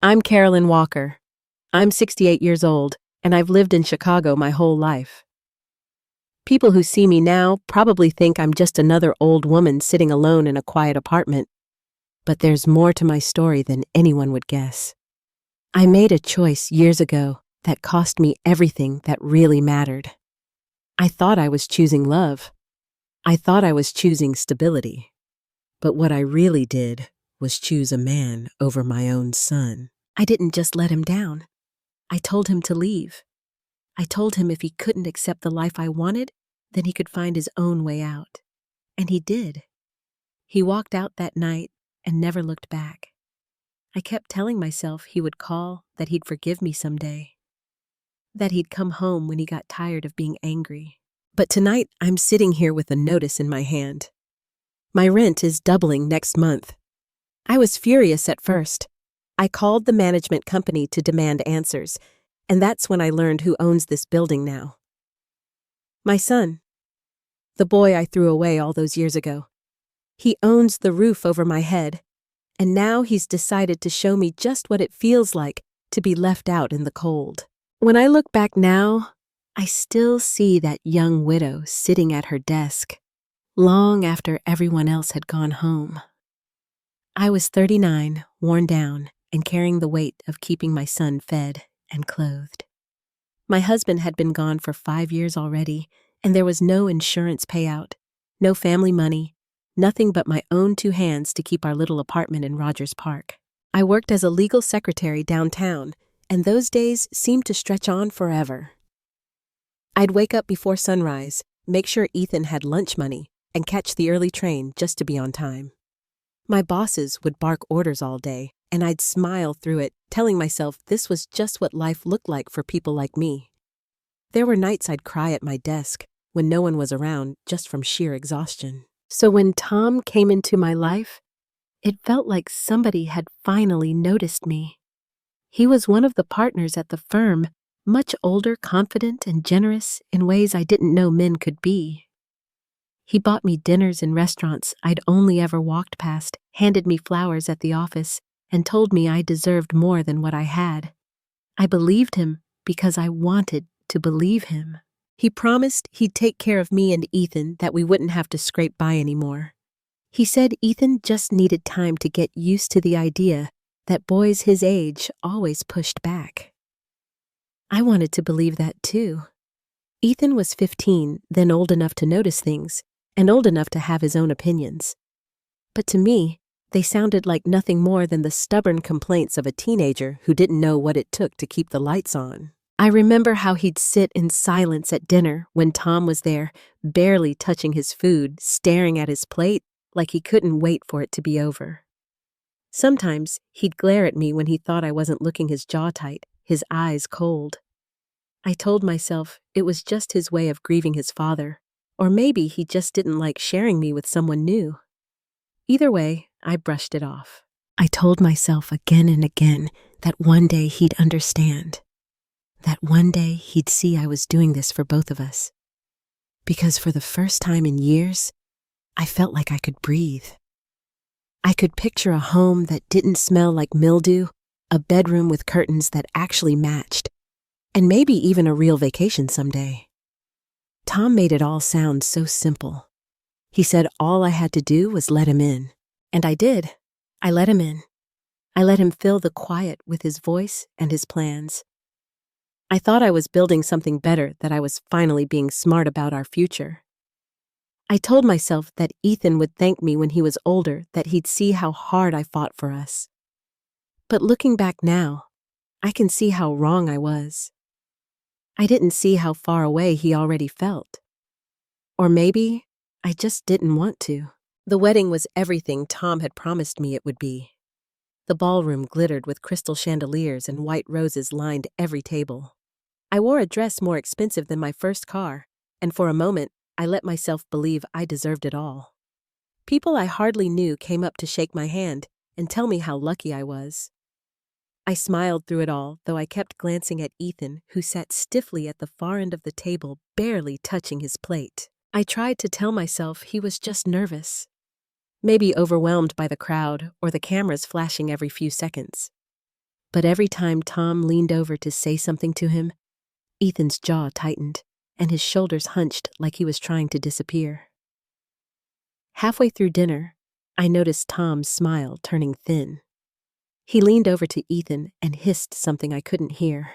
I'm Carolyn Walker. I'm 68 years old, and I've lived in Chicago my whole life. People who see me now probably think I'm just another old woman sitting alone in a quiet apartment. But there's more to my story than anyone would guess. I made a choice years ago that cost me everything that really mattered. I thought I was choosing love. I thought I was choosing stability. But what I really did was choose a man over my own son. I didn't just let him down. I told him to leave. I told him if he couldn't accept the life I wanted, then he could find his own way out. And he did. He walked out that night and never looked back. I kept telling myself he would call, that he'd forgive me someday, that he'd come home when he got tired of being angry. But tonight, I'm sitting here with a notice in my hand. My rent is doubling next month. I was furious at first. I called the management company to demand answers, and that's when I learned who owns this building now. My son, the boy I threw away all those years ago. He owns the roof over my head, and now he's decided to show me just what it feels like to be left out in the cold. When I look back now, I still see that young widow sitting at her desk, long after everyone else had gone home. I was 39, worn down, and carrying the weight of keeping my son fed and clothed. My husband had been gone for 5 years already, and there was no insurance payout, no family money, nothing but my own 2 hands to keep our little apartment in Rogers Park. I worked as a legal secretary downtown, and those days seemed to stretch on forever. I'd wake up before sunrise, make sure Ethan had lunch money, and catch the early train just to be on time. My bosses would bark orders all day, and I'd smile through it, telling myself this was just what life looked like for people like me. There were nights I'd cry at my desk when no one was around just from sheer exhaustion. So when Tom came into my life, it felt like somebody had finally noticed me. He was one of the partners at the firm, much older, confident, and generous in ways I didn't know men could be. He bought me dinners in restaurants I'd only ever walked past, handed me flowers at the office, and told me I deserved more than what I had. I believed him because I wanted to believe him. He promised he'd take care of me and Ethan, that we wouldn't have to scrape by anymore. He said Ethan just needed time to get used to the idea that boys his age always pushed back. I wanted to believe that too. Ethan was 15, then old enough to notice things, and old enough to have his own opinions. But to me, they sounded like nothing more than the stubborn complaints of a teenager who didn't know what it took to keep the lights on. I remember how he'd sit in silence at dinner when Tom was there, barely touching his food, staring at his plate like he couldn't wait for it to be over. Sometimes he'd glare at me when he thought I wasn't looking his jaw tight, his eyes cold. I told myself it was just his way of grieving his father, or maybe he just didn't like sharing me with someone new. Either way, I brushed it off. I told myself again and again that one day he'd understand, that one day he'd see I was doing this for both of us. Because for the first time in years, I felt like I could breathe. I could picture a home that didn't smell like mildew, a bedroom with curtains that actually matched, and maybe even a real vacation someday. Tom made it all sound so simple. He said all I had to do was let him in. And I did. I let him in. I let him fill the quiet with his voice and his plans. I thought I was building something better, that I was finally being smart about our future. I told myself that Ethan would thank me when he was older, that he'd see how hard I fought for us. But looking back now, I can see how wrong I was. I didn't see how far away he already felt. Or maybe I just didn't want to. The wedding was everything Tom had promised me it would be. The ballroom glittered with crystal chandeliers and white roses lined every table. I wore a dress more expensive than my first car, and for a moment, I let myself believe I deserved it all. People I hardly knew came up to shake my hand and tell me how lucky I was. I smiled through it all, though I kept glancing at Ethan, who sat stiffly at the far end of the table, barely touching his plate. I tried to tell myself he was just nervous, maybe overwhelmed by the crowd or the cameras flashing every few seconds. But every time Tom leaned over to say something to him, Ethan's jaw tightened and his shoulders hunched like he was trying to disappear. Halfway through dinner, I noticed Tom's smile turning thin. He leaned over to Ethan and hissed something I couldn't hear.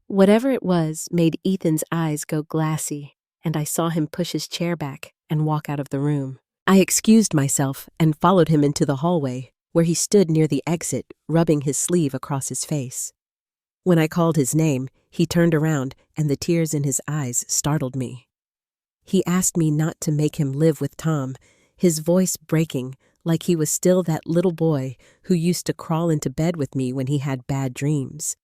Whatever it was made Ethan's eyes go glassy, and I saw him push his chair back and walk out of the room. I excused myself and followed him into the hallway, where he stood near the exit, rubbing his sleeve across his face. When I called his name, he turned around and the tears in his eyes startled me. He asked me not to make him live with Tom, his voice breaking like he was still that little boy who used to crawl into bed with me when he had bad dreams.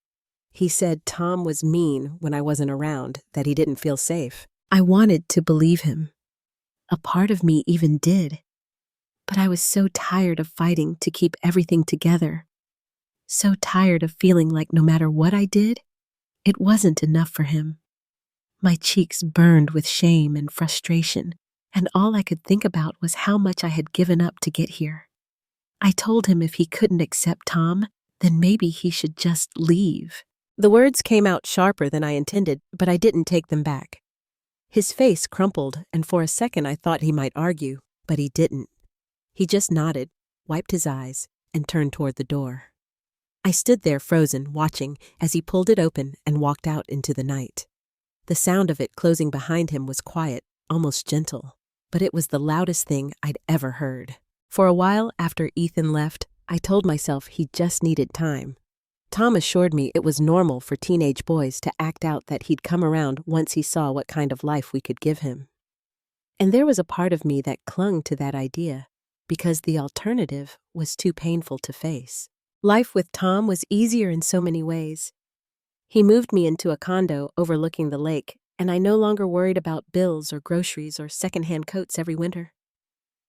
He said Tom was mean when I wasn't around, that he didn't feel safe. I wanted to believe him. A part of me even did. But I was so tired of fighting to keep everything together. So tired of feeling like no matter what I did, it wasn't enough for him. My cheeks burned with shame and frustration, and all I could think about was how much I had given up to get here. I told him if he couldn't accept Tom, then maybe he should just leave. The words came out sharper than I intended, but I didn't take them back. His face crumpled, and for a second I thought he might argue, but he didn't. He just nodded, wiped his eyes, and turned toward the door. I stood there frozen, watching as he pulled it open and walked out into the night. The sound of it closing behind him was quiet, almost gentle, but it was the loudest thing I'd ever heard. For a while after Ethan left, I told myself he just needed time. Tom assured me it was normal for teenage boys to act out that he'd come around once he saw what kind of life we could give him. And there was a part of me that clung to that idea, because the alternative was too painful to face. Life with Tom was easier in so many ways. He moved me into a condo overlooking the lake, and I no longer worried about bills or groceries or secondhand coats every winter.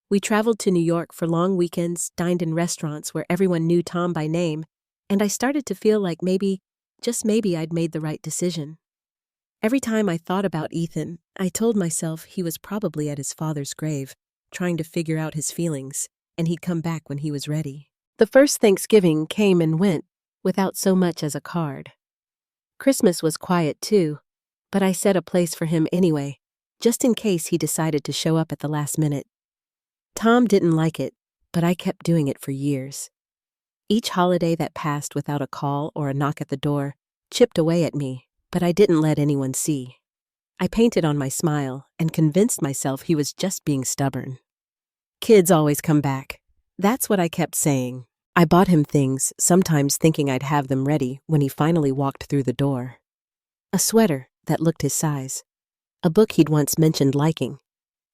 We traveled to New York for long weekends, dined in restaurants where everyone knew Tom by name, and I started to feel like maybe, just maybe, I'd made the right decision. Every time I thought about Ethan, I told myself he was probably at his father's grave, trying to figure out his feelings, and he'd come back when he was ready. The first Thanksgiving came and went, without so much as a card. Christmas was quiet too, but I set a place for him anyway, just in case he decided to show up at the last minute. Tom didn't like it, but I kept doing it for years. Each holiday that passed without a call or a knock at the door chipped away at me, but I didn't let anyone see. I painted on my smile and convinced myself he was just being stubborn. Kids always come back. That's what I kept saying. I bought him things, sometimes thinking I'd have them ready when he finally walked through the door. A sweater that looked his size. A book he'd once mentioned liking.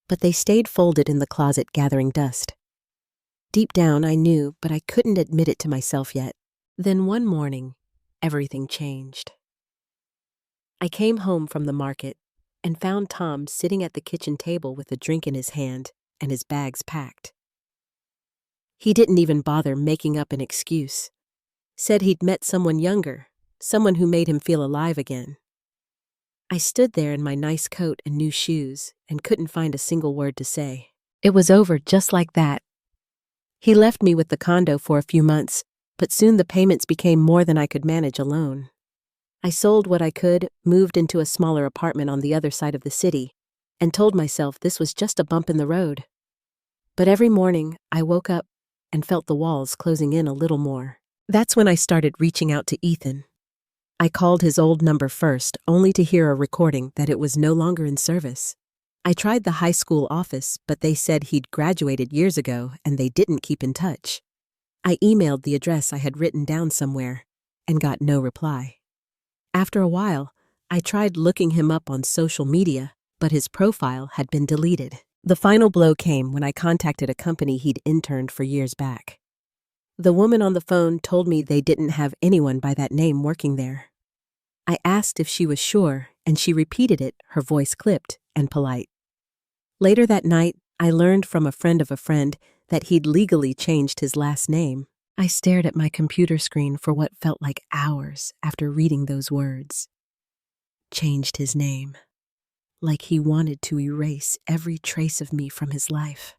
But they stayed folded in the closet gathering dust. Deep down I knew, but I couldn't admit it to myself yet. Then one morning, everything changed. I came home from the market and found Tom sitting at the kitchen table with a drink in his hand and his bags packed. He didn't even bother making up an excuse. Said he'd met someone younger, someone who made him feel alive again. I stood there in my nice coat and new shoes and couldn't find a single word to say. It was over just like that. He left me with the condo for a few months, but soon the payments became more than I could manage alone. I sold what I could, moved into a smaller apartment on the other side of the city, and told myself this was just a bump in the road. But every morning, I woke up and felt the walls closing in a little more. That's when I started reaching out to Ethan. I called his old number first, only to hear a recording that it was no longer in service. I tried the high school office, but they said he'd graduated years ago and they didn't keep in touch. I emailed the address I had written down somewhere and got no reply. After a while, I tried looking him up on social media, but his profile had been deleted. The final blow came when I contacted a company he'd interned for years back. The woman on the phone told me they didn't have anyone by that name working there. I asked if she was sure, and she repeated it, her voice clipped and polite. Later that night, I learned from a friend of a friend that he'd legally changed his last name. I stared at my computer screen for what felt like hours after reading those words. Changed his name. Like he wanted to erase every trace of me from his life.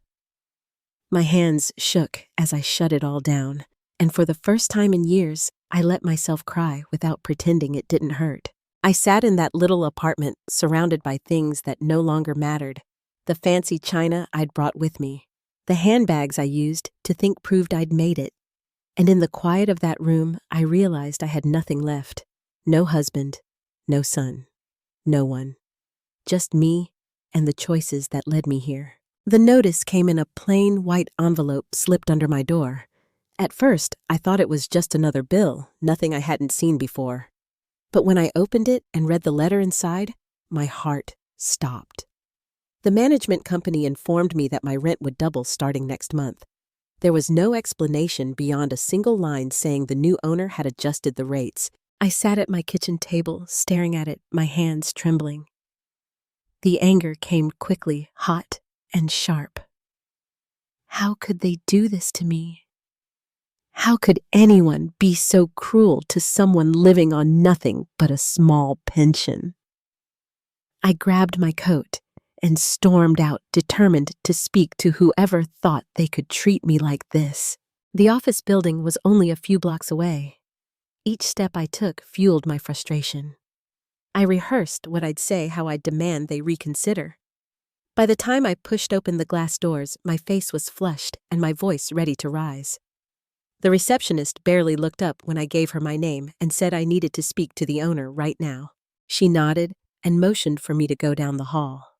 My hands shook as I shut it all down, And for the first time in years, I let myself cry without pretending it didn't hurt. I sat in that little apartment, surrounded by things that no longer mattered. The fancy china I'd brought with me. The handbags I used to think proved I'd made it. And in the quiet of that room, I realized I had nothing left. No husband, no son, no one. Just me and the choices that led me here. The notice came in a plain white envelope slipped under my door. At first, I thought it was just another bill, nothing I hadn't seen before. But when I opened it and read the letter inside, my heart stopped. The management company informed me that my rent would double starting next month. There was no explanation beyond a single line saying the new owner had adjusted the rates. I sat at my kitchen table, staring at it, my hands trembling. The anger came quickly, hot and sharp. How could they do this to me? How could anyone be so cruel to someone living on nothing but a small pension? I grabbed my coat and stormed out, determined to speak to whoever thought they could treat me like this. The office building was only a few blocks away. Each step I took fueled my frustration. I rehearsed what I'd say, how I'd demand they reconsider. By the time I pushed open the glass doors, my face was flushed and my voice ready to rise. The receptionist barely looked up when I gave her my name and said I needed to speak to the owner right now. She nodded and motioned for me to go down the hall.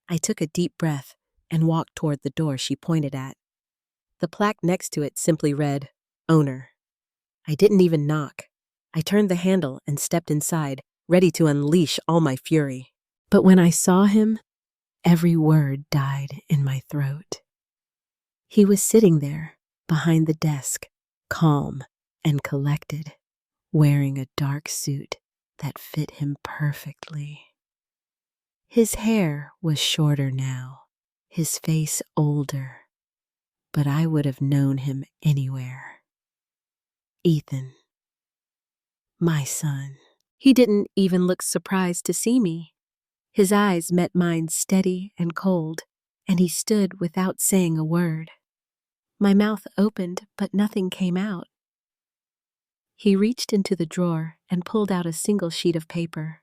I took a deep breath and walked toward the door she pointed at. The plaque next to it simply read, "Owner." I didn't even knock. I turned the handle and stepped inside, ready to unleash all my fury. But when I saw him, every word died in my throat. He was sitting there, behind the desk, calm and collected, wearing a dark suit that fit him perfectly. His hair was shorter now, his face older, but I would have known him anywhere. Ethan. My son. He didn't even look surprised to see me. His eyes met mine steady and cold, and he stood without saying a word. My mouth opened, but nothing came out. He reached into the drawer and pulled out a single sheet of paper.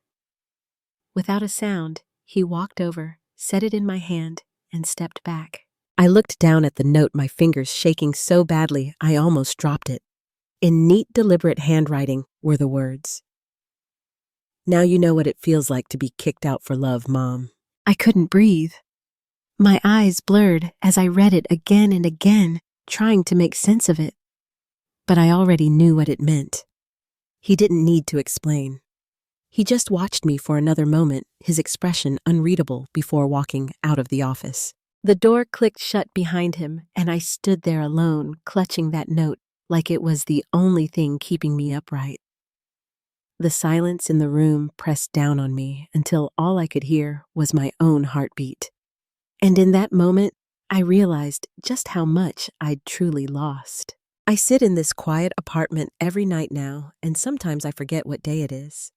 Without a sound, he walked over, set it in my hand, and stepped back. I looked down at the note, my fingers shaking so badly I almost dropped it. In neat, deliberate handwriting were the words, "Now you know what it feels like to be kicked out for love, Mom." I couldn't breathe. My eyes blurred as I read it again and again, trying to make sense of it. But I already knew what it meant. He didn't need to explain. He just watched me for another moment, his expression unreadable, before walking out of the office. The door clicked shut behind him, and I stood there alone, clutching that note like it was the only thing keeping me upright. The silence in the room pressed down on me until all I could hear was my own heartbeat. And in that moment, I realized just how much I'd truly lost. I sit in this quiet apartment every night now, and sometimes I forget what day it is.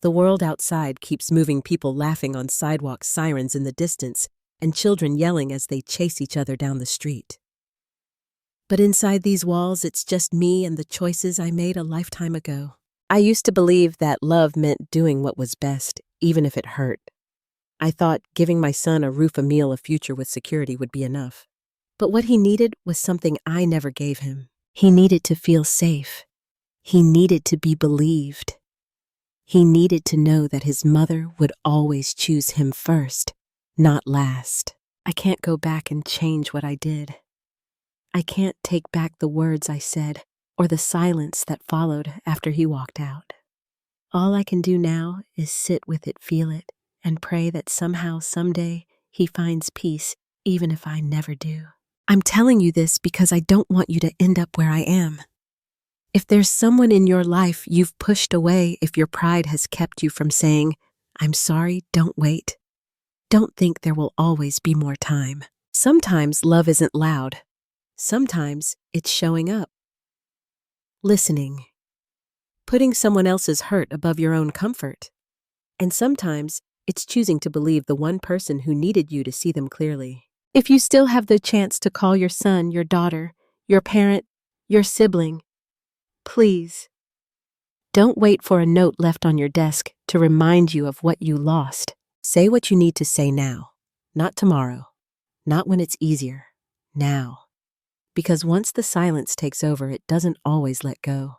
The world outside keeps moving, people laughing on sidewalks, sirens in the distance, and children yelling as they chase each other down the street. But inside these walls, it's just me and the choices I made a lifetime ago. I used to believe that love meant doing what was best, even if it hurt. I thought giving my son a roof, a meal, a future with security would be enough. But what he needed was something I never gave him. He needed to feel safe. He needed to be believed. He needed to know that his mother would always choose him first, not last. I can't go back and change what I did. I can't take back the words I said or the silence that followed after he walked out. All I can do now is sit with it, feel it, and pray that somehow, someday, he finds peace, even if I never do. I'm telling you this because I don't want you to end up where I am. If there's someone in your life you've pushed away, if your pride has kept you from saying, "I'm sorry," don't wait. Don't think there will always be more time. Sometimes love isn't loud. Sometimes it's showing up. Listening. Putting someone else's hurt above your own comfort. And sometimes it's choosing to believe the one person who needed you to see them clearly. If you still have the chance to call your son, your daughter, your parent, Your sibling. Please. Don't wait for a note left on your desk to remind you of what you lost. Say what you need to say now, not tomorrow, not when it's easier, now. Because once the silence takes over, it doesn't always let go.